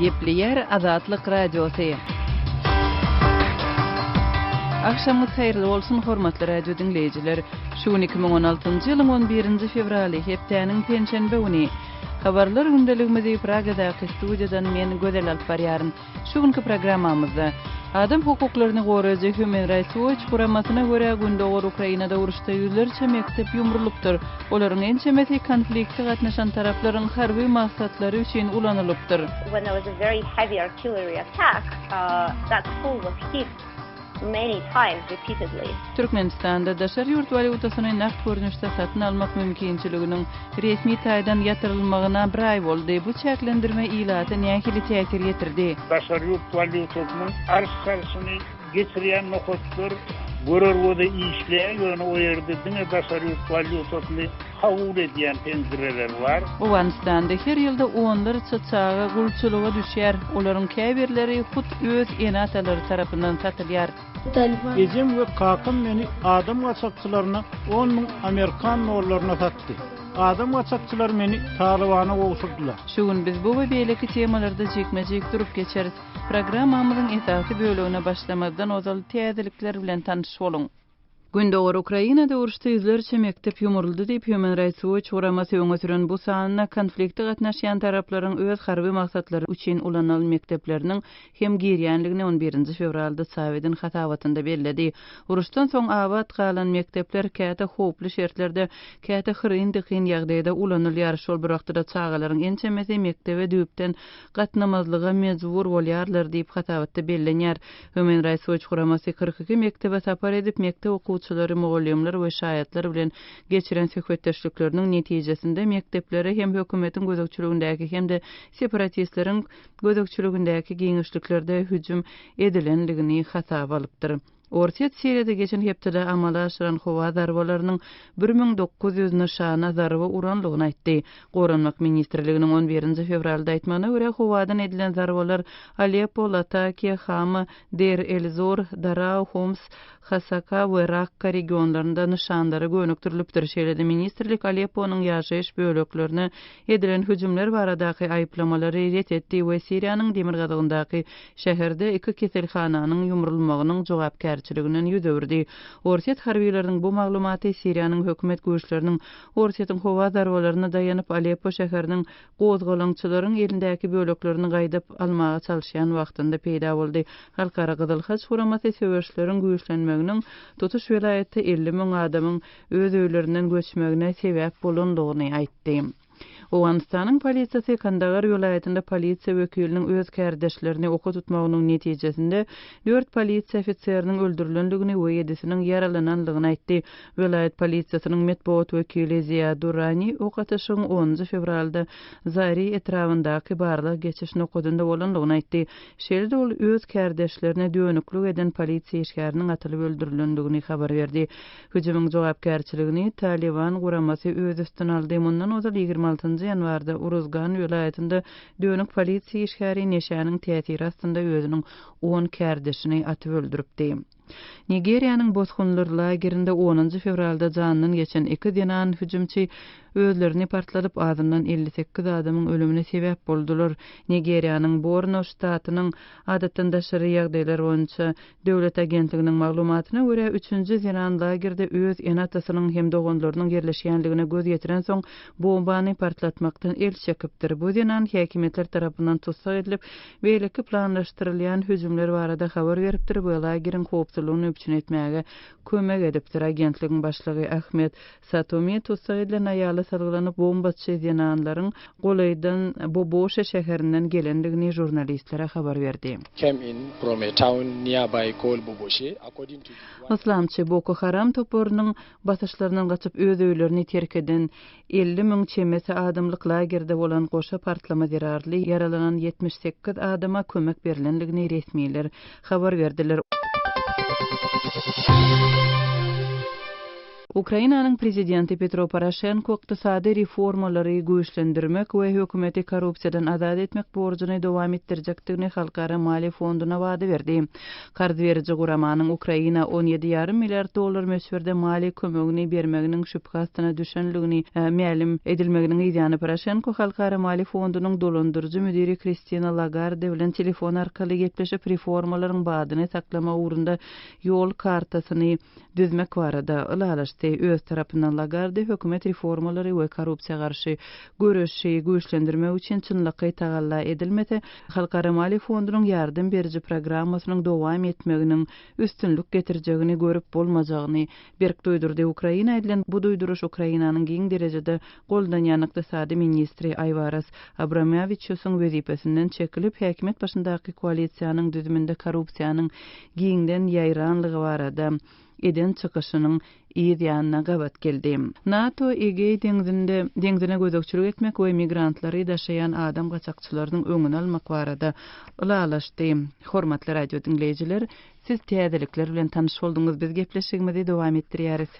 Gepleyer Azatlyk Radiosu. Akşamınız hayırlı olsun hormatly radio dinleyijiler. Şu 2016-njy ýylyň 11-nji fevraly hepdeniň penşenbe güni. Habarlar gündeligimizi Pragadaky studiýadan men Gözel Alparýaryn. Şu günkü programmamyzda adam hukuklaryny goraýjy Human Rights Watch guramasyna görä gündäki Ukrainada uruşda ýüzlerçe mektep ýumrulypdyr. Olaryň ençemesi konfliktde gatnaşan taraplaryň harby maksatlary üçin ulanylypdyr. When there was a very heavy artillery attack, that school was hit many times repeatedly. Türkmenistanda daşary ýurt walutasyny nakt görnüşde satyn almak mümkinçiliginiň resmi taýdan ýatyrylmagyna bir ay boldy. Bu çäklendirme ilaty nähili täsir ýetirdi. Daşary ýurt walutasynyň arşasyny geçirýän nokotlar görürwede işleýän ýöne o ýerde diňe daşary ýurt walutasyny kabul edýän penzireler bar. Owganistanda her ýylda onlar çaçaga gulçuluga düşýär. Olaryň käbirleri hut öz enatalary tarapyndan satylýar. Ejim we kakam meni adam gaçakçylaryna 10 000 Amerikan dollaryna satdy. Adam gaçakçylar meni Talibana gowşurdylar. Şu gün biz bu we beýleki temalarda jekmejek durup geçeriz. Programmamyzyň esasy bölügine başlamazdan ozal täzelikler bilen tanyş boluň. Gündäki Ukrainada uruşda ýüzlerçe mektep ýumruldy diýip Human Rights Watch guramasy öňe süren bu sanyna konfliktde gatnaşýan taraplaryň öz harby maksatlary üçin ulanylan mektepleriniň hem girýänligini 11-nji fevralda Sowet'in hatawatynda belledi. Uruşdan soň abat galan mektepler käte howply şertlerde, käte hyryn-dykyn ýagdaýda ulanylýar. Şol bir wagtda çağalaryň ençemesi mektebe düýpden gatnamazlyga mejbur bolýarlar diýip hatawatda bellenýär. Human Rights Watch guramasy 42 mektebe sapar edip mektep okuwçylary, mugallimler we şaýatlar bilen geçiren söhbetdeşlikleriniň netijesinde mekteplere hem hökümetiň gözegçiligindäki hem de separatistleriň gözegçiligindäki giňişliklerde hüjüm edilenligini hasaba alypdyr. Ortiýet Siriýada geçen hepde amala aşyran howa darbalarynyň 1900 nişana zarby uranlygyny aýtdy. Goranmak ministrliginiň 11-nji fevralda aýtmagyna görä howadan edilen zarbalar Aleppo, Latakia, Hama, Deir el-Zor, Daraa, Homs, Hasaka we Rakka regionlarynda nişandary gönükdirilipdir. Şeýledi ministrlik Alepponyň ýaşaýyş böleklerine edilen hüjümler baradaky aýplamalary ret etdi we Siriýanyň Demirgadagyndaky şäherde 2 keselhananyň ýumrulmagynyň jogapkärçiliginden ýüzürdi. Ortiýet harbiýleriniň bu maglumaty Siriýanyň hökümet güýçleriniň Ortiýetin howa darbalaryna daýanyp Aleppo şäheriniň gozgalançylaryň elindäki böleklerini gaýdap almaga çalyşýan wagtynda peýda boldy. Halkara Gyzyl Haç guramasy söwüşleriň güýçlenmeginiň tutuş welaýetde 50 000 adamyň öz öýlerinden göçmegine sebäp bolandygyny aýtdy. Owganistanyň polisiýasy Kandahar welaýetinde polisiýa wekiliniň öz kärdeşlerini oka tutmagynyň netijesinde 4 polisiýa ofitseriniň öldürilenligini we 7-siniň yaralananlygyny aýtdy. Welaýet polisiýasynyň medeniýet wekili Ziya Durrani okatyşyň 10 fevralda Zari etrawyndaky barlyk geçiş nokadynda bolanlygyny aýtdy. Şeýle ol öz kärdeşlerine dönüklik eden polisiýa işgäriniň atylyp öldürilenligini habar berdi. Hüjümyň jogapkärçiligini Taliban guramasy öz üstüne aldy. Mundan ozal 26 ýanwarda Uruzgan welaýetinde dönük polisiýa işgäri neşäniň täsiri astynda özüniň 10 kärdeşini atyp öldüripdi. Nigeriýanyň bozgunlar lagerinde 10 fevralda janyny geçen 2 dinan hüjümçi özlerini partladyp azyndan 58 adamyň ölümine sebäp boldular. Nigeriýanyň Borno ştatynyň adatdan daşary ýagdaýlar boýunça döwlet agentliginiň maglumatyna görä 3-nji dinan lagerde öz enatasynyň hem doganlarynyň yerleşýänligine göz ýetiren soň bombany partlatmakdan el çekipdir. Bu dinan häkimetler tarapyndan tutsak edilip beýleki planlaşdyrylýan hüjümler barada habar beripdir. Bu lagerin howpsuzlygyny öpçün etmäge kömek edipdir. Agentligiň başlygy Ahmet Satomi tutsak edilen aýaly sargylanyp bombaçy dinanlaryň golaydan Bobosha şäherinden gelendigini jurnalistlere habar berdi. Came in from a town nearby called Boboshe. According to Islamçy Boko Haram toporunun basyşlaryndan gaçyp öz öýlerini terk eden 50 000 çemesi adamlyk lagerde bolan goşa partlama zerarly yaralanan 78 adama kömek berilenligini resmiler habar berdiler. Ukrainanyň prezidenti Petro Poroshenko ykdysady reformalary güýçlendirmek we hökümeti korrupsiýadan azad etmek borjuny dowam etdirjekdigini Halkara Maliýe Fonduna wada berdi. Karz berici guramanyň Ukraina $17,5 milliard mösberde mali kömegini bermeginiň şüphasyna düşenligini ma'lum edilmeginiň ýa-ni Poroshenko Halkara Maliýe Fondunyň dolandyrjy müdiri Kristina Lagarde bilen telefon arkaly gepleşip reformalaryň badyny saklama ugrunda ýol kartasyny düzmek barada ulalaşdy. Öz tarapyndan Lagarde hökümet reformalary we korrupsiýa garşy görüşi güýçlendirmek üçin çynlygy tagalla edilmese, Halkara Maliýe Fondunyň ýardym beriji programmasynyň dowam etmeginiň üstünlük getirjegini görüp bolmajagyny berk doýdurdy. Ukraina edilen bu doýduruş Ukrainanyň giň derejede goldanýan ykdysady ministri Ayvaras Abramoviçyň wezipesinden çekilip häkimet başyndaky koalisiýanyň düzüminde korrupsiýanyň giňden ýaýranlygy barada eden çykyşynyň ýa-ni gabat geldi. NATO Egey deňzine gözükçülük etmek we migrantlary daşayan adam gaçakçylarynyň öňüni almak barada ulalaşdy. Hormatly radio dinleýijiler, siz täzelikler bilen tanyş bolduňyz. Biz gepleşigimizi dowam etdirýäris.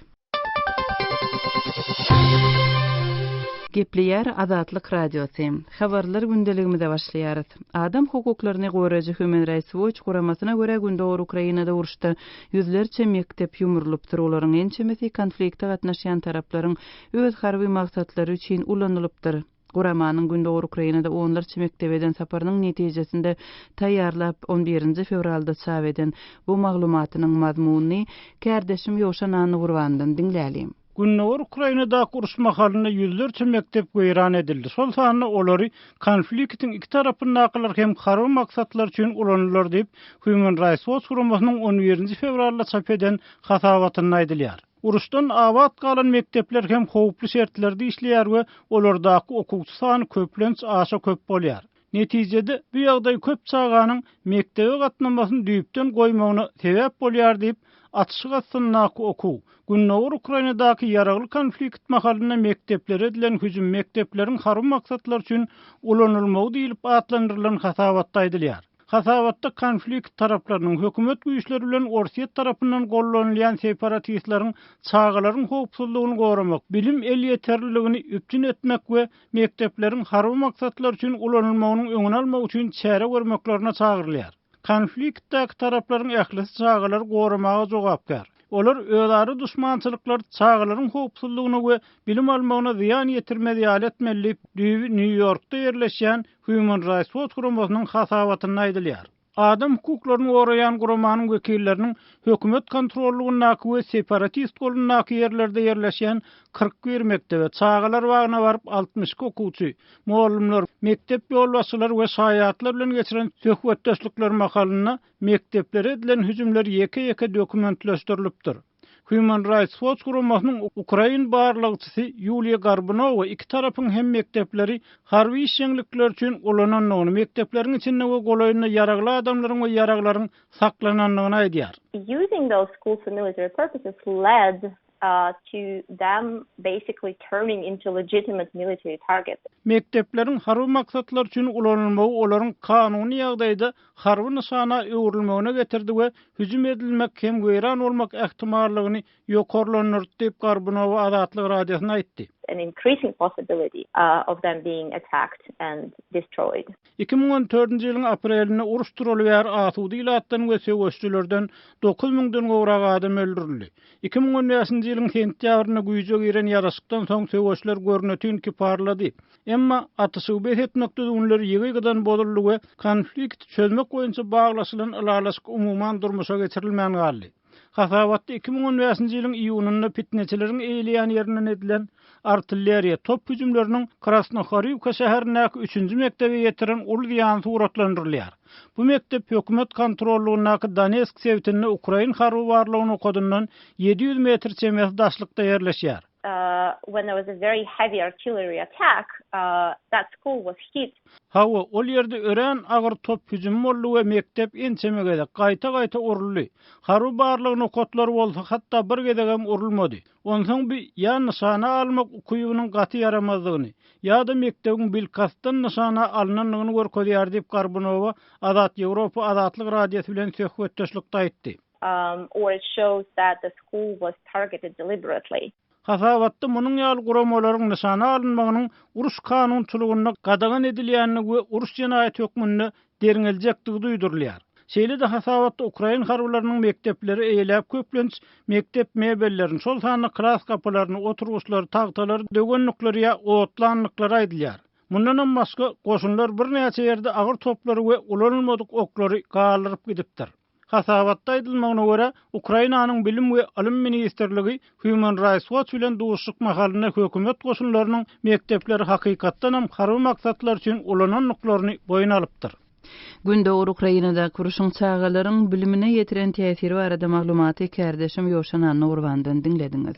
Gepliýär Azatlyk radiosi. Habarlar gündeligimizde başlaýarys. Adam hukuklaryny goraýjy Human Rights Watch guramasyna görä gündäwr Ukrainada uruşda ýüzlerçe mektep ýumrulypdyr. Olaryň ençemesi konfliktde gatnaşýan taraplaryň öz harby maksatlary üçin ulanýarlypdyr. Guramanyň gündäwr Ukrainada onlarça mektebeden saparynyň netijesinde taýýarlap 11 fevralda çap eden bu maglumatynyň mazmuny kärdeşim Ýoşan Nurwandan dinläýälim. Günnäwr Ukrainada uruşma halynda ýüzlerçe mektep göýran edildi. Sol sany olary konfliktiň iki tarapyny naklar hem harby maksatlar üçin ulanýarlar diýip Human Rights Watch guramasynyň 11 fevralda çap eden hasabatyny aýdylýar. Uruşdan awat galan mektepler hem howply şertlerde işleýär we olardaky okuwçy sany köplenç aşa köp bolýar. Netijede bu ýagdaý köp çağanyň mektebe gatnamasyny düýpden goýmagyna sebäp bolýar diýip atışyk atsynaky okuw. Günnäwr Ukrainadaky ýaragly konflikt mahalynda mekteplere edilen hüjüm mektepleriň harby maksatlar üçin ulanylmagy diýilip atlandyrylan hasabatda aýdylýar. Hasabatda konflikt taraplarynyň hökümet güýçleri bilen Orsiýet tarapyndan gollanylýan separatistlaryň çağalaryň howpsuzlygyny goramak, bilim el ýeterliligini üpjün etmek we mektepleriň harby maksatlar üçin ulanylmagynyň öňüni almak üçin çäre görmeklerine çagyrylýar. Konfliktdäki taraplaryň ählisi çağalary goramaga jogapkar. Olar özleri düşmançylyklar çağalaryň howpsuzlygyna we bilim almagyna ziýan ýetirmeli etmeli diýip New Yorkda ýerleşýän Human Rights Watch guramasynyň hasabatyny aýdylýar. Adam hukuklaryny goraýan guramanyň wekilleriniň hökümet kontrollugynaky we separatist golunaky ýerlerde ýerleşýän 41 mektebe çağalar wagna baryp 60 okuwçy, muallimler, mektep ýolbaşçylar we şaýatlar bilen geçiren söhbetdeşlikler makalyna mekteplere edilen hüjümler ýeke-ýeke dokumentleşdirilipdir. Human Rights Watch guramasynyň Ukraina barlygçysy Yuliya Garbunova iki tarapyň hem mektepleri harby işçilikler üçin ulananyny, mektepleriň içinde we golaýyna ýaragly adamlaryň we ýaraglaryň saklananyny aýdýar. Using those schools for military purposes led to them basically turning into legitimate military targets. Mekteplerin harby maksatlar üçin ulanylmagy olaryň kanuny ýagdaýda harby nişana öwrülmegine getirdi we hüjüm edilmek hem göýran bolmak ähtimallygyny ýokarlanýar diýip Garbunova Azatlyk radiosyna aýtdy. An increasing possibility of them being attacked and destroyed. 2014 ýylyň aprelinde uruşturuly ýar asudy ilatdan we söwüşçülerden 9000-den gowrak adam öldürildi. 2015 ýylyň sentýabryna güýje giren ýaraşykdan soň söwüşçüler görnetini ki parlady. Emma atysy etmekde onlar ýygydan bolurly we konflikt çözmek boýunça baglaşylan ylalaşyk umumyň durmuşa geçirilmän galdy. Hasabatda 2015 ýylyň iýununda pitneçileriň eýleýän ýerinden edilen artilleriýa top hüjümleriniň Krasnohorivka şäherindäki 3-nji mektebe ýetiren ul ýan suratlandyrylýar. Bu mektep hökümet kontrollugynaky Donetsk sewtinde Ukraina harby barlygyny okadyndan 700 metr çemez daşlykda ýerleşýär. When there was a very heavy artillery attack, that school was hit. Hawa ol ýerde ören agyr top hüjüm boldy we mektep ençemegede gaýta uruldy. Harby barlygyny okatlar bolsa hatda bir gedegem urulmady. Onsoň bir ýa nişana almak ukuýunyň gaty yaramazlygyny, ýa-da mektebiň bilkastan nişana alnanyny görkezýär diýip Garbunova Azat Ýewropa Azatlyk radiosy bilen söhbetdeşlikde aýtdy. or it shows that the school was targeted deliberately. Hasabatda munun ýaly guramalaryň nişana alynmagynyň uruş kanunçylygyna gadagan edilýänligi we uruş jenaýaty hökmünde deriňeljekdigi duýdurulýar. Şeýle-de hasabatda Ukraina harbylarynyň mektepleri eýlep köplenç mektep mebellerini, şol sanly klas kapylaryny, oturguçlary, tagtalary, dögenlikleri ýa otlanlyklary aýdylýar. Mundan başga goşunlar bir näçe ýerde agyr toplary we ulanylmadyk oklary galyryp gidipdir. Hasabatda aýdylmagyna görä, Ukrainanyň bilim we alim ministrligi Human Rights Watch bilen duşuk mahalyna hökümet goşunlarynyň mektepleri hakykatdan hem harby maksatlar üçin ulananlyklaryny boýuna alypdyr. Gündöwür Ukrainada kuruşun çağalaryň bilimine ýetiren täsiri barada maglumaty kärdeşim Ýoşan Nurwandan dinlediňiz.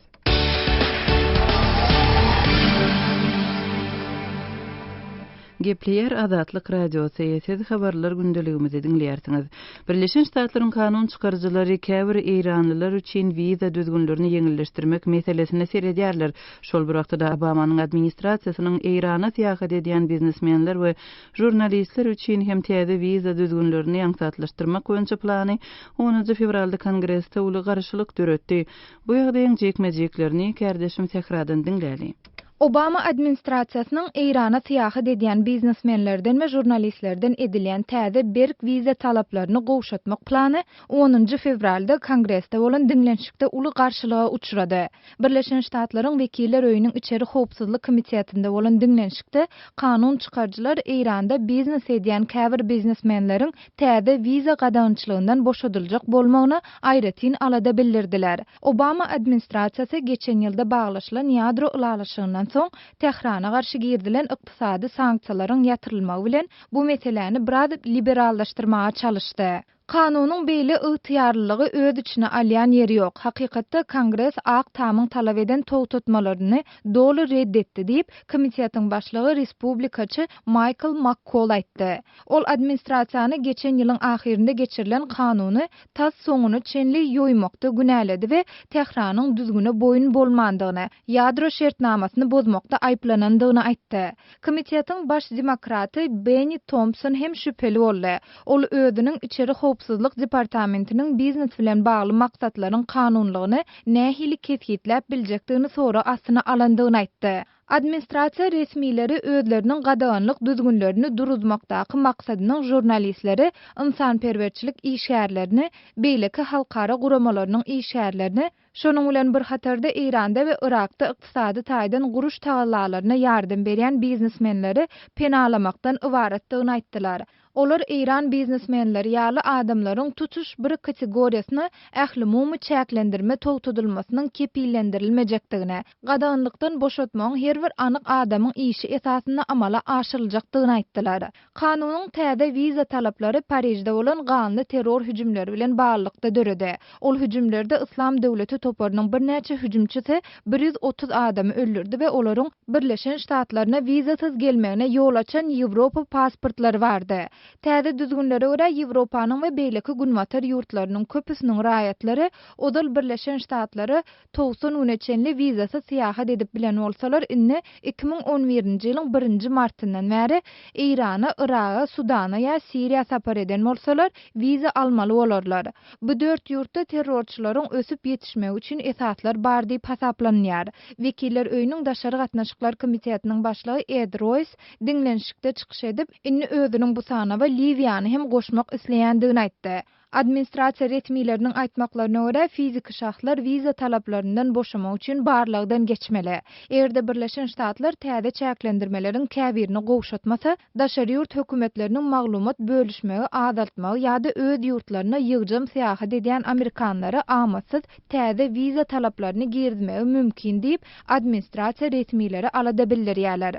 Gepleyer Azatlyk Radiosu ýetir habarlar gündeligimizi dinleýärsiňiz. Birleşen Ştatlaryň kanun çykarjylary käbir Eýranlylar üçin wiza düzgünlerini ýeňilleşdirmek meselesine seredýärler. Şol bir wagtda Obamanyň administrasiýasynyň Eýrana seýahat edýän biznesmenler we jurnalistler üçin hem täze wiza düzgünlerini ýaňsatlaşdyrmak boýunça plany 10 fevralda Kongressde uly garşylyk döretdi. Bu ýagdaýyň jekmejeklerini kärdeşim Tehradan dinläli. Obama administrasiýasynyň Eýrana seýahat edýän biznesmenlerden we jurnalistlerden edilýän täze berk wiza talaplaryny gowşatmak plany 10 fevralda Kongressde bolan dinlenşikde uly garşylyga uçrady. Birleşen Ştatlaryň Wekiller öýüniň içeri howpsuzlyk komitetinde bolan dinlenşikde kanun çykarjylar Eýranda biznes edýän käbir biznesmenleriň täze wiza gadançylygyndan boşadyljak bolmagyna aýratyn alada bildirdiler. Obama administrasiýasy geçen ýylda baglaşylan ýadro ulalaşygynyň soň Tehrana garşy girdilen ykdysady sanksiýalaryň ýatyrylmagy bilen bu meseleni biraz liberallaşdyrmaga çalyşdy. Kanunyň beýle ygtyýarlylygy öz içine alýan ýeri ýok. Hakykatda Kongress ak tamyň talap eden towtatmalaryny doly reddetdi diýip komitetiň başlygy Respublikaçy Michael McCall aýtdy. Ol administrasiýany geçen ýylyň ahirinde geçirilen kanuny tas soňuny çenli ýoýmakda günäledi we Tehranyň düzgüne boyun bolmandygyny, ýadro şertnamasyny bozmakda aýplanandygyny aýtdy. Komitetiň baş demokraty Benny Thompson hem şüpheli boldy. Ol özüniň içeri howpsuzlyk departamentiniň biznes bilen bagly maksatlaryň kanunlygyny nähili kesgitläp biljekdigini sonra asyna alandygyny aýtdy. Administrasiýa resmileri özleriniň gadaganlyk düzgünlerini duruzmakdaky maksadynyň jurnalistleri, ynsanperwerçilik işgärlerini, beýleki halkara guramalarynyň işgärlerini, şonuň bilen bir hatarda Eýranda we Irakda ykdysady taýdan guruş tagallalaryna ýardym berýän biznesmenleri penalamakdan ibaratdygyny aýtdylar. Olar Eýran biznesmenleri ýaly adamlaryň tutuş bir kategoriýasyny ähli-mumy çäklendirme towtudylmasynyň kepillendirilmejekdigine, gadaganlykdan boşatmagyň her bir anyk adamyň işi esasyna amala aşyryljakdygyny aýtdylar. Kanunyň täze wiza talaplary Parijde bolan ganly terror hüjümleri bilen baglykda döredi. Ol hüjümlerde Islam döwleti toparynyň bir näçe hüjümçisi 130 adamy öldürdi we olaryň Birleşen Ştatlaryna wizasyz gelmegine ýol açan Ýewropa pasportlary bardy. Täze düzgünlere görä Ýewropanyň we beýleki günwatar ýurtlarynyň köpüsiniň raýatlary odal Birleşen Ştatlary 90 neçenli wizasyz seýahat edip bilen bolsalar, inni 2011-nji ýylyň 1 martyndan bäri Eýrana, Iraga, Sudana ýa Siriýa sapar eden bolsalar, wiza almaly bolarlar. Bu 4 ýurtda terrorçylaryň ösüp ýetişmegi üçin esaslar bar diýip hasaplanýar. Wekiller öýüniň daşary gatnaşyklar komitetiniň başlygy Ed Royce dinlenşikde çykyş edip, inni özüniň bu sana we Liviýany hem goşmak isleýändigini aýtdy. Administrasiýa resmileriniň aýtmaklaryna görä, fiziki şahslar wiza talaplaryndan boşamak üçin barlygdan geçmeli. Erde Birleşen Ştatlar täze çäklendirmelerin käbirini gowşatmasa, daşary ýurt hökümetleriniň maglumat bölüşmegi azaltmagy ýa-da öz ýurtlaryna ýygjam seýahat edýän amerikanlary amatsız täze wiza talaplaryny girdmegi mümkin diýip administrasiýa resmileri alada bildirýärler.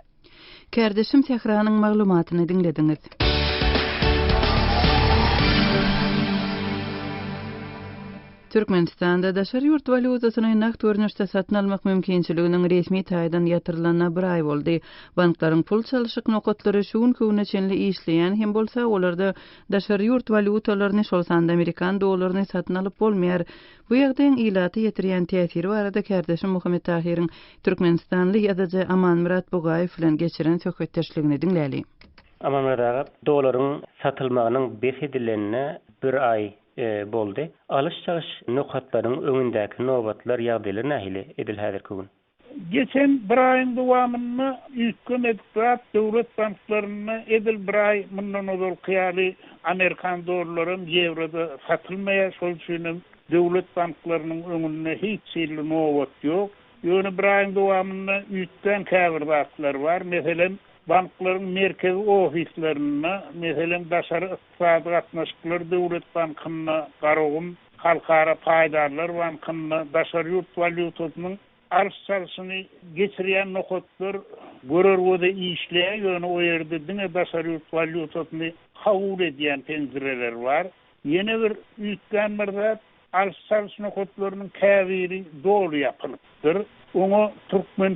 Kärdeşim Tehranyň maglumatyny dinlediňiz. Türkmenistanda daşary ýurt valutasyny nakt görnüşde satyn almak mümkinçiliginiň resmi taýdan ýatyrylanyna bir aý boldy. Banklaryň pul çalyşyk nokatlary şuň köwüne çenli işleýän hem bolsa olarda daşary ýurt valutalaryny şol sanda Amerikan dollaryny satyn alyp bolmaýar. Bu ýagdaýyň ilaty ýetirýän täsiri barada kärdeşim Muhammed Tahiriň Türkmenistanly ýazyjy Aman Murat Bugaýew bilen geçiren söhbetdeşligini dinläli. Aman Murat, dollaryň satylmagynyň behedilenine bir aý boldy. Alış-çalış nokatlaryň öňündäki nobatlar ýagdaýlar nähili edil häzirki gün? Geçen bir ayın dowamyny ýükün edip döwlet banklaryna edil bir ay mundan ozal kıyaly Amerikan dollarym ýewroda satylmaýar, şol üçin döwlet banklarynyň öňünde hiç şeýle nobat ýok. Ýöne bir ayın dowamyny ýükden käbirdatlar bar. Meselem banklaryň merkezi ofislerine, meselem daşary ykdysady gatnaşyklar döwlet bankyna garagym, halkara paýdarlar bankyna daşary ýurt valyutasynyň arşçalyşyny geçirýän nokotlar görerwede işleýär, ýöne o ýerde diňe daşary ýurt valyutasyny kabul edýän penzireler bar. Ýene bir ýükden birde arşçalyş nokotlarynyň käbiri dolu ýapylypdyr. Onu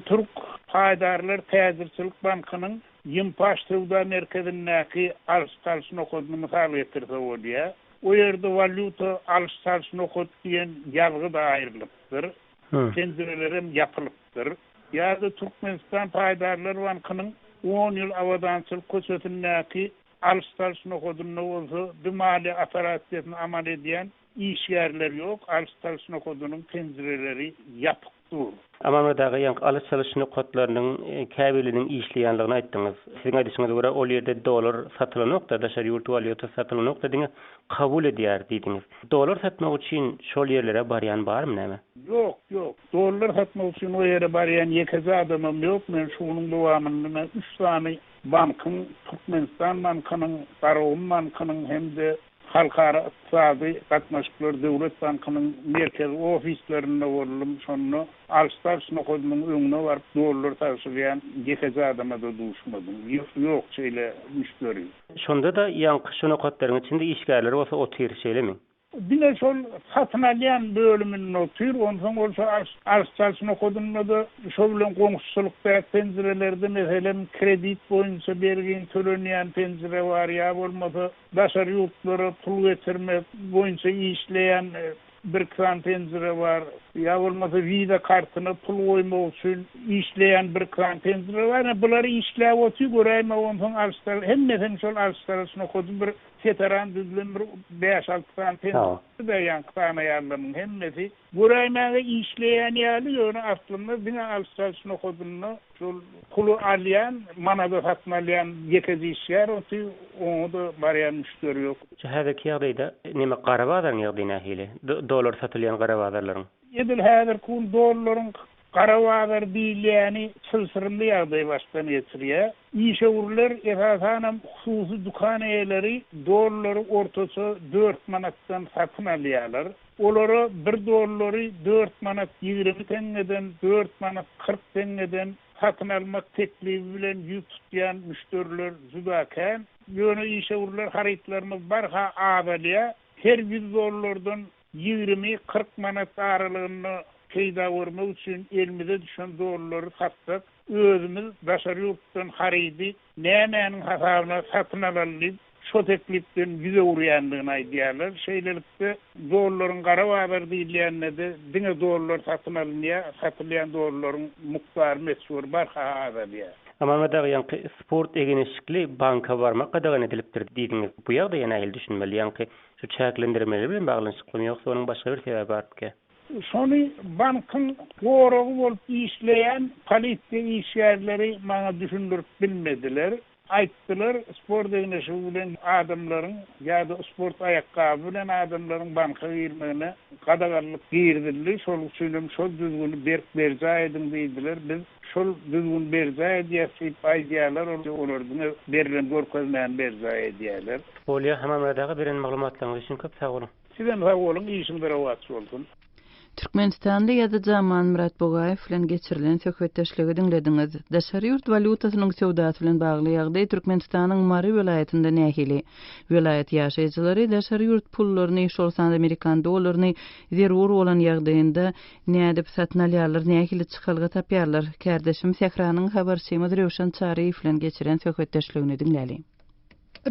Türk paýdarlar Täzirçilik bankynyň Ýympaş Sowda merkezindäki arşçalyş nokotyny mysal getirse bolýar. O ýerde valyuta alış-salyş nokot diýen ýazgy da aýrylypdyr. Penzirelerim ýapylypdyr. Ýa-da Türkmenistan paýdarlar bankynyň 10 ýyl awadançylyk köçetindäki alış-salyş nokotyny bolsa dümali operasiýasyny amal edýän işgärler ýok. Alış-salyş nokotynyň penzireleri ýapyk. Amanmadagy ýanky alış-salyş nokatlarynyň käbiliniň işleýänligini aýtdyňyz. Siziň aýdyşyňyza görä ol ýerde dolar satylanokda, daşary ýurt valyuta satylanokda diňe kabul edýär diýdiňiz. Dolar satmak üçin şol ýerlere barýan barmy näme? Ýok. Dolar satmak üçin o ýere barýan ýekezi adamym ýok. Men şunyň dowamynda 3 tane bankyň, Türkmenistan bankynyň, Garagym bankynyň hemde halkara ykdysady gatnaşyklar döwlet bankynyň merkezi ofislerinde boldum. Şonu alış-salyş nokotynyň öňüne baryp dolar taşıyan ýekezi adama da duşmadym. Ýok şeýle müşteri. Şonda da ýanky şu nokatlaryň içinde işgärler bolsa o tir şeýlemi? Bile şol satın alýan bölümini otur, ondan bolsa alış-salyş nokotyny da şol bilen goňşulykda penzirelerde meselem kredit boýunça bergen tölenýän penzire bar ýa bolmasa daşary ýurtlara pul getirmek boýunça işleýän bir kran penzire var. Ya bolmasa viza kartyna pul goýmak üçin işleýän bir kran penzire var. Bulary işläp otur göräýme ondan alışlar. Hemmeden şol alışlaryň nokotyny bir veteran düzlüm bir 5-6 kran penzire de ýankana ýarlaryň hemmesi göräýmäge işleýän ýaly ýöne aslynda diňe alışlaryň nokotyny şol pulu alýan, manada satmalýan ýekezi işler otur, onu da barýan müşteri ýok. Häzirki ýagdaýda näme garabadaryň ýagdaýyna hili? Dolar satylýan garabadaryň. Edil häzir kun dollaryň garabadar diýilýäni sylsyryndy ýagdaý başdan geçirýär. Işäwürler esasanam hususy dukan eýleri dollary ortaça 4 manatdan satyn alýarlar. Olary 1 dollary 4 manat 20 tengeden 4 manat 40 tengeden satyn almak teklibi bilen ýük tutýan müşteriler juda-kän. Ýöne işäwürler harytlaryny barha abalýar. Her 100 dollardan 20-40 manat aralygyny peýda görmek üçin elimize düşen dolarlary satsak, özümiz daşary ýurtdan harydy nämenin hasabyna satyn alalyp, şo teklipden ýüze urýanlygyny aýdýarlar. Şeýlelikde dolarlaryň garabadar diýilýände de diňe dolarlar satyn alynýar, satylýan dolarlaryň muktary meşhur barha azalýar. Amanmadagy ýanky sport egenişlikli banka barmak gadagan edilipdir diýdiňiz. Bu ýagda ýene aýyl düşünmeli ýanky şu çäklendirmeli bilen baglanşyklymy ýoksa onuň başga bir sebäbi barpky? Şonu bankyň goragy bolup işleýän polisiýa işgärleri maňa düşündirip bilmediler. Aýtdylar, sport egenişligi bilen adamlaryň ýa-da sport aýakgaby bilen adamlaryň banka girmegine gadaganlyk girdiler. Şol üçin şol düzgün berja edin diýdiler. Biz şol düzgün berja edýäsip aýdýarlar, olardyň berilen görkezmän berja edýärler. Bolýa hamamadagy beren maglumatlaryňyz üçin köp sag bolun. Sizem sag bolun, işiň bir wagt bolsun. Türkmenistanda ýa-da Jaman Murat Bogaýew bilen geçirilen söhbetdeşligi dinlediňiz. Daşary ýurt valyutasynyň sowdasy bilen bagly ýagdaý Türkmenistanyň Mary welaýatynda nähili. Welaýat ýaşaýjylary daşary ýurt pullaryny, şolsanda Amerikan dollaryny zerur bolan ýagdaýynda nädip satyn alýarlar, nähili çykalga tapýarlar. Kärdeşim Sehranyň habarçymy Röwşan Çaryýew bilen geçirilen söhbetdeşligini dinläli.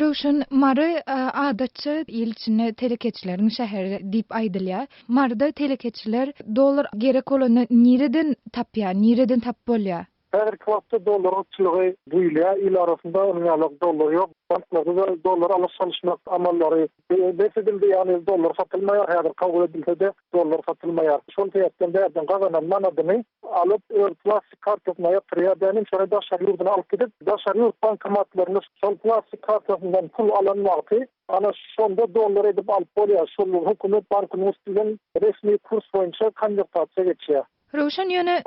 Röwşan, Mary adatça ýyl içinde telekeçileriň şäheri diýip aýdylýar. Maryda telekeçiler dolar gerek bolany nireden tapýar, nireden tap bolýar? Her kvarta dolar uçluğu buyla il arasında onyalık dolar yok. Banklarda da dolar alışverişmek amalları besedildi yani dolar satılmaya her kabul edilse de dolar satılmaya. Şol fiyattan da kazanan manadını alıp plastik kartına yatırıyor. Benim şöyle daşar yurduna alıp gidip daşar yurt bankomatlarını şol plastik kartından pul alan vakti ana şonda dolar edip alıp oluyor. Şol hükümet bankının üstünden resmi kurs boyunca kandidatça geçiyor. Ruşan yöne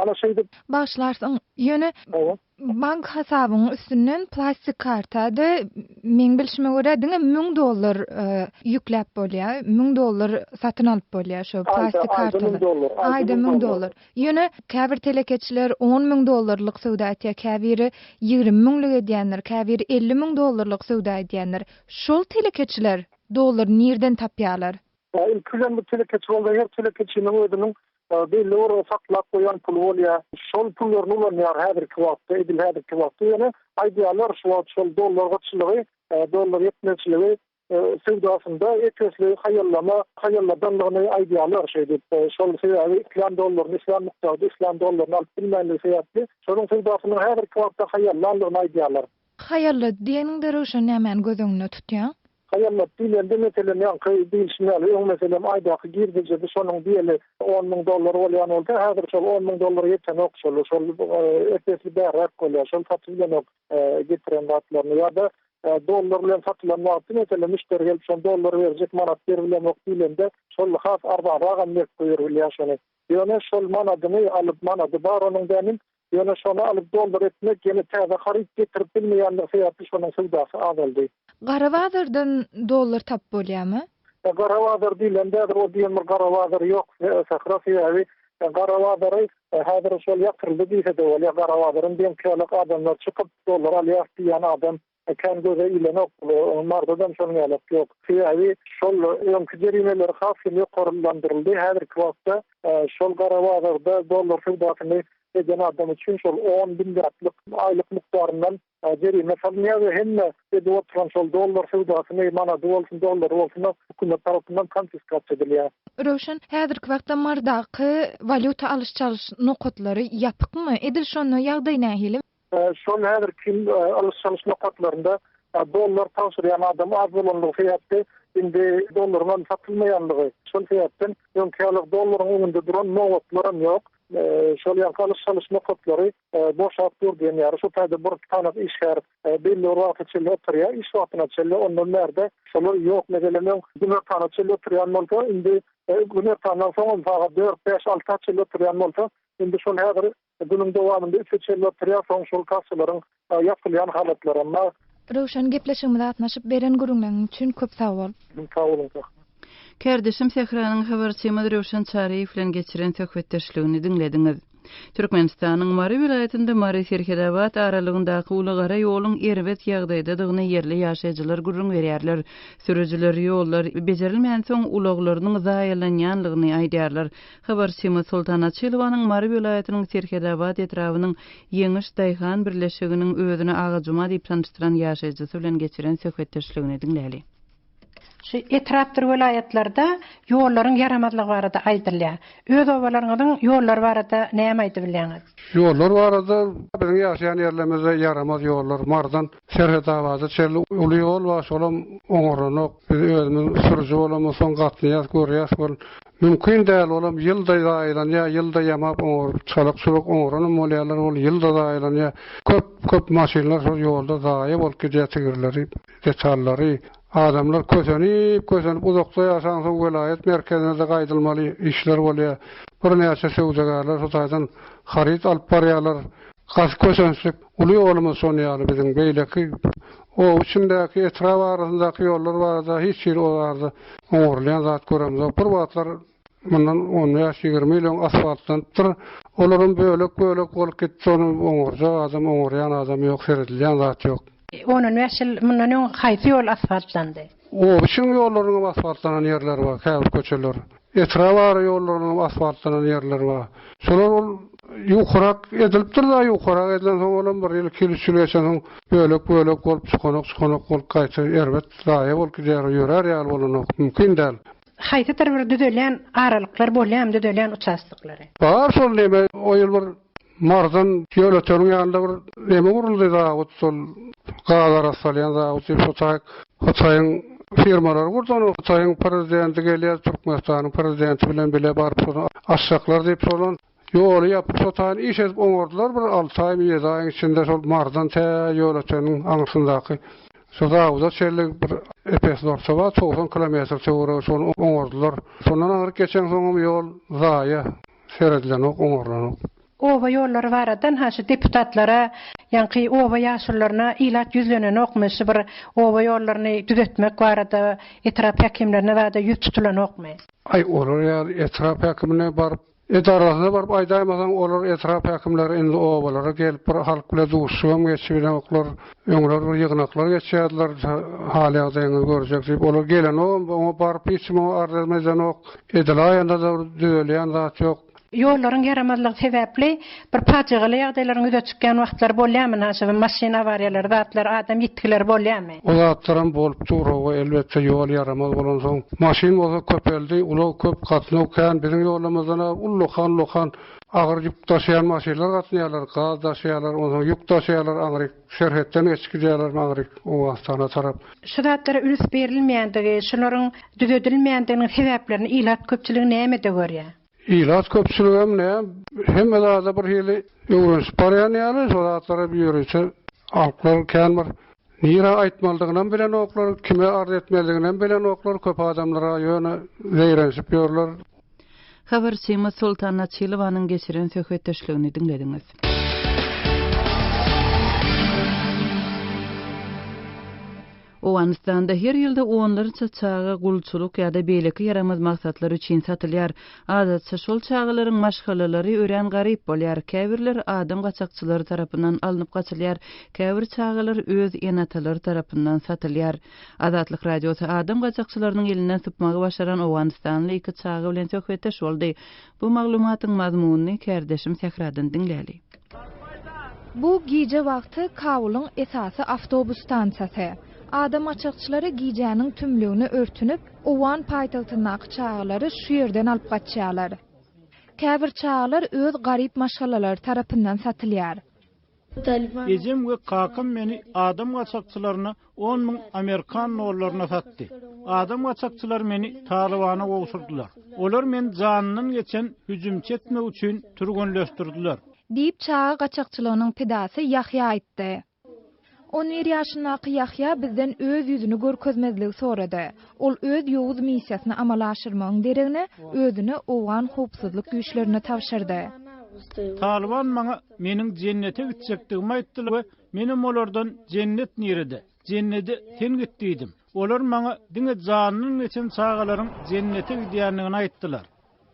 başlarsın yöne bank hesabının üstünden plastik kartada men bilişime göre diňe $1000 yüklep bolýar, $1000 satyn alyp bolýar şu plastik kartada. Ayda $1000. Yöne käbir telekeçiler $10,000 söwda etýär, käbiri $20,000 edýänler, käbiri $50,000 söwda edýänler. Şol telekeçiler dolar nerden tapýarlar? Külän bu telekeçi bolsa her telekeçiniň ödünüň belli or saklap koyan pul bolýar. Şol pullarny ulanýar häzirki wagtda, edil häzirki wagtda ýene aýdýarlar şol dollarga çylygy, dollar ýetmezligi sevdasynda etesli hayallardan aýdýarlar şeýdip. Şol sebebi islam dollaryny, islam muktada islam dollaryny alyp bilmänligi sebäpli şonuň sevdasyny häzirki wagtda hayallarlaryny aýdýarlar. Hayallar diýeniňde Ruşan nämen gözüňde tutýar? Hayallar diýende meselem ýa-ni diýişmeli, o meselem aýdaky girdiňe şonuň diýeli $10,000 bolýan bolsa, häzir şol $10,000 ýeten ok şol etesli bärak bolýar, şol satylýan getiren batlaryny ýa-da dollar bilen satylan wagty meselem müşteri gelip şol dollar berjek, manat berilen ok diýende şol has arbaňragan mek goýurulýar şonu. Ýöne şol manadyny alyp manady bar onuň dänin ýöne şonu alyp dollar etmek ýene täze haryp getirip bilmeýänler sebäpli şonuň sowdasy azaldy. Garawazardan dollar tap bolýarmy? Garawazar diýilende o diýilmir garawazar ýok. Sahrasy ýa-ni garawazary häzir şol ýakyryldy diýse de bolýar. Garawazaryň diýenkälik adamlar çykyp dollar alýar diýen adam kan göze ilenok mardadan şonu ýalyp ýok. Ýa-ni şol öňkü jerimeler hasy ýokarlandyryldy. Häzirki wagtda şol garawazarda dollar sowdasyny eden adam üçin şol 10.000 gatlyk aýlyk mikdaryndan jerime salynýar we hemme de oturan şol dollar sowdasyny manady bolsun dollar bolsun hökümet tarapyndan konfiskatsiýa edilýär. Röşen häzirki wagtda mardaky valyuta alyş-çalyş nokatlary ýapykmy? Edil şonu ýagdaý nähili? Şol häzirki alyş-çalyş nokatlarynda dollar taşyrýan adam az bolanlygy sebäpli indi dollardan satylmaýanlygy. Şol sebäpden ýönkälik dollaryň öňünde duran nokatlar ýok. Şol ýa-ni nokatlary boşap durýan ýary şu taýda bir tanap işler belli wagt içinde oturýar, iş wagtyna çelle ondan berde şol ýok meselem günä tanap çelle oturýan bolsa indi günä tanap soň 4-5-6 çelle oturýan bolsa indi şol häzir günüň dowamında 3 çelle oturýar soň şol kassalaryň ýapylýan halatlary amma Röşen gepleşigimizde atnaşyp beren gurulmagyň üçin köp sag bol. Sag bolun. Kerdişim Sehranyň habarçymy Röşen Çariýew bilen geçiren söhbetdeşligini dinlediňiz. Türkmenistanyň Mary vilayetinde Mary Serkedawat aralygyndaky ulugara ýoluň erbet ýagdaýdadygyny yerli ýaşaýjylar gurrun berýärler. Sürüjüler ýollar bejerilmän soň uluglarynyň zaýalanýanlygyny aýdýarlar. Habarçymy Sultana Çylwanyň Mary vilayetiniň Serkedawat etrawynyň Ýeňiş Daýhan birleşiginiň özüne Agajuma diýip tanıştyran ýaşaýjysy bilen geçiren söhbetdeşligini dinläli. Şu etrafdyr welaýatlarda ýollaryň yaramazlygy barada aýdylýar. Öz obalarynyň ýollar barada näme aýdyp bilýäňiz? Ýollar barada biziň ýaşaýan ýerlerimizde yaramaz ýollar, mardan Serhetawaza çelli uly ýol we şolam oňoranyk biz özümiz sürüji bolamy soň gatnaýas görýäs bol. Mümkin däl olam ýylda aýlanýar, ýylda ýamap oňor çalyk çuluk oňoranyň molýarlar ol ýylda aýlanýar. Köp maşynlar şol ýolda zaýa bolup gidýär tigirleri, detallary. Adamlar kösenip uzakda ýaşaýan soň welaýet merkezine gaýdylmaly işler bolýar. Bir näçe söwdegarlar sotaýdan harit alyp barýarlar. Gaş kösenslik uly ýolumyz sonýaly biziň beýleki o içindäki etraf arasyndaky ýollar barada hiç ýer olardy. Oňorlaýan zat göremiz. Bir wagtlar mundan 10-20 milyon asfaltdandyr. Olaryň bölek bolup gitdi. Oňorja adam, oňorýan adam ýok, seredilýän zat ýok. Onun wäşil mundan öň haýsy ýol asfaltlandy? Şun ýollaryň asfaltlanan ýerler bar, käbir köçeler. Etraf ara ýollaryň asfaltlanan ýerler bar. Şolar ýukarak edilipdir da ýukarak edilen soň olam bir ýyl kilişilgeçen soň bölek bolup çykanak bolup gaýta erbet daýa bolup ýörer ýaly bolanyk mümkin däl. Haýsydyr bir düzelýän aralyklar bolýar, düzelýän uçastyklary. Bar şol näme o ýyl bir mardan ýöletörüň ýanynda bir neme guruldy da sol galar asalyan da Hotaýyň firmalar gurdan Hotaýyň prezidenti gelýär, Türkmenistanyň prezidenti bilen bile barıp aşşaklar diýip solan ýoly ýapyp Hotaýyň iş edip oňordular bir 6 ay 7 aýyň içinde şol mardan ýöletörüň aňsyndaky Şoda şerlik bir epesler çaba 90 kilometr çowra şonu oňordular. Şondan aňyr geçen soňum ýol zaýa seredilen oňorlanyp. Oba ýollar baradan haşy deputatlara, ýa-ni oba ýaşurlaryna ilat ýüzlenen okmuşy bir oba ýollaryny düzetmek barada etrap häkimlerine wada ýüz tutulan okmy. Ay olar ýa etrap häkimine barıp edarasyna barıp aýdaýmasaň olar etrap häkimleri indi obalara gelip bir halk bilen duşşum geçiren oklar, öňler bir ýygnaklar geçýärdiler, halaýatyny görjek diýip olar gelen o barıp hiç mi ardymezen ok edilaýanda da düýelýän zat ýok. Ýollaryň yaramazlygy sebäpli bir paçygaly ýagdaýlaryň öde çykýan wagtlar bolýarmy, haşy maşina awariýalary, zatlar, adam ýitkiler bolýarmy? O zatlaryň bolup durawy elbetde ýol yaramaz bolan soň maşin bolsa köpeldi, ulu köp gatnaw kan biziň ýolumyzdan ulluhan agyr ýük taşıyan maşinler gatnaýarlar, gaz taşıýarlar, onuň ýük taşıýarlar, agryk şerhetden geçikdirýärler, agryk o wagtana tarap. Şu zatlara ünüs berilmeýändigi, şolaryň düzedilmeýändiginiň sebäplerini ilat köpçüligi näme de görýär? İlat köpçülüğü hem ne? Hem da bir hili öwrens barýan ýaly, şolatlara ýürüse alklar känmer. Nira aýtmaldygynyň bilen oklar, kime arz etmeliginden bilen oklar köp adamlara ýöne zeýrensip ýörler. Habarçymy Sultan Naçylowanyň geçiren söhbetdeşligini dinlediňiz. Owganistanda her ýylda onlarça çağa gulçuluk ýa-da beýleki yaramaz maksatlar üçin satylýar. Adatça şol çağalaryň maşgalalary ören garyp bolýar. Käbirler adam gaçakçylary tarapyndan alınıp gaçylýar. Käbir çağalar öz enatalary tarapyndan satylýar. Azatlyk radiosu adam gaçakçylarynyň elinden sypmagy başaran Owganistanly iki çağa bilen söhbetdeş boldy. Bu maglumatyň mazmunyny kärdeşim Sehradan dinläli. Bu gije wagty Kabulyň esasy awtobus stansiyasy. Adam açıkçıları giyeceğinin tümlüğünü örtünüp, Owan paytagtyndaky çağalary şu yerden alıp gaçýarlar. Käbir çağalar öz garip maşgalalary tarapyndan satylýar. Ejim we kakam meni adam gaçakçylaryna 10 000 Amerikan dollaryna satdy. Adam gaçakçylar meni Talibana gowşurdylar. Olar men janynyň geçen hüjüm çetmek üçin türgünleşdirdiler. Diýip çağa gaçakçylygynyň pedasy Yahya aýtdy. 11 ýaşyndaky Yahya bizden öz ýüzüni görkezmezligi sorady. Ol öz ýowuz missiýasyny amala aşyrmagyň deregine özüni Owgan howpsuzlyk güýçlerine tapşyrdy. Taliban maňa meniň jennete gitjekdigimi aýtdylar we menim olardan jennet nirede, jennete sen gitdidim. Olar maňa diňe janynyň geçen çağalaryň jennete gidýänligini aýtdylar.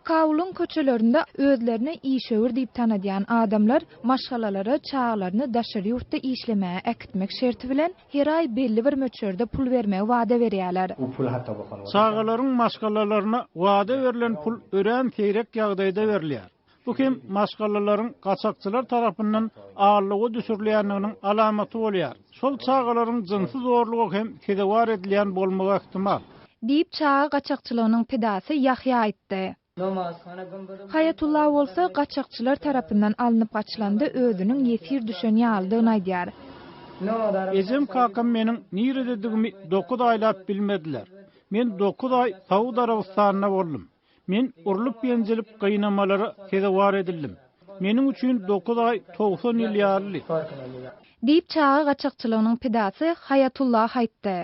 Kabulyň köçelerinde özlerine işöwür diýip tanadýan adamlar maşgalalara çağalaryny daşary ýurtda işlemäge äkitmek şerti bilen her ay belli bir möçerde pul bermäge wada berýärler. Çağalaryň maşgalalaryna wada berilen pul ören teýrek ýagdaýda berilýär. Bu hem maşgalalaryň gaçakçylar tarapyndan ağırlygy düşürilýändiginiň alamaty bolýar. Şol çağalaryň jynsyz zorlugy hem tedawar edilýän bolmagy ihtimal. Diýip çağa gaçakçylygynyň pedasy Yahya aýtdy. Hayatullah bolsa gaçakçylar tarapyndan alınıp gaçylanda özüniň ýesir düşen ýalydygyny aýdýar. Ejim kakam meniň nirededigimi 9 aýlap bilmediler. Men 9 ay Saudi Arabistanyna boldum. Men urulup ýenjilip gynamalara tedawar edildim. Meniň üçin 9 ay 90 ýyl ýarly. Diýip çağa gaçakçylygynyň pedasy Hayatullah aýtdy.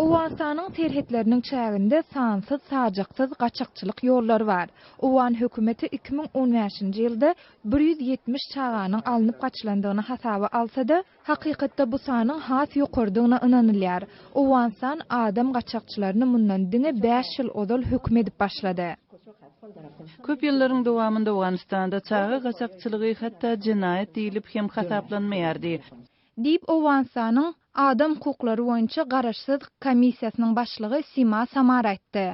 Owganistanyň terhetleriniň çäginde sansız, sajaksyz gaçakçylyk ýollary bar. Owan hökümeti 2015-nji ýylda 170 çağanyň alınıp gaçylandygyny hasaba alsa-da, hakykatda bu sanyň has ýokardygyna ynanylýar. Owganistan adam gaçakçylaryny mundan diňe 5 ýyl ozal höküm edip başlady. Köp ýyllaryň dowamında Owganistanda çağa gaçakçylygy hatda jinayet diýilip hem hasaplanmaýardy. Diýip Owganistanyň Adam hukuklary boýunça garaşsyz komissiýasynyň başlygy Sima Samar aýtdy.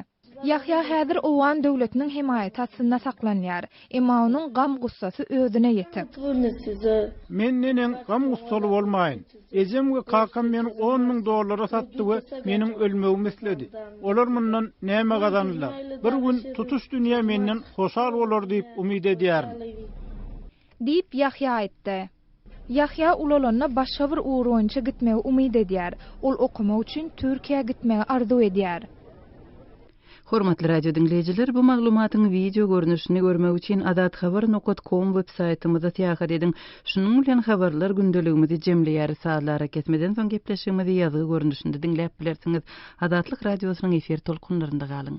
Yahya häzir Owan döwletiniň himayaty astynda saklanýar. Emma onuň gam gussasy özüne ýetip. Men nenen gam gussaly bolmaýyn. Ejim we kakam meni 10 000 dollara satdy we meniň ölmegimi isledi. Olar mundan näme gazandylar? Bir gün tutuş dünýä menden hoşal bolar diýip umyt edýärim. diýip Yahya aýtdy. Yahya ulalanyna başga bir uğrunça gitmegi umyd edýär. Ol okumak üçin Türkiýe gitmegi arzu edýär. Hormatly radio dinleyijiler, bu maglumatyň video görnüşini görmek üçin adathabar.com websaytymyza täýär edin. Şunuň bilen habarlar gündeligimizi jemleýär saatlara ketmeden soň gepleşigimizi ýazy görnüşinde dinläp bilersiňiz. Adatlyk radiosynyň efir tolkunlarynda galyň.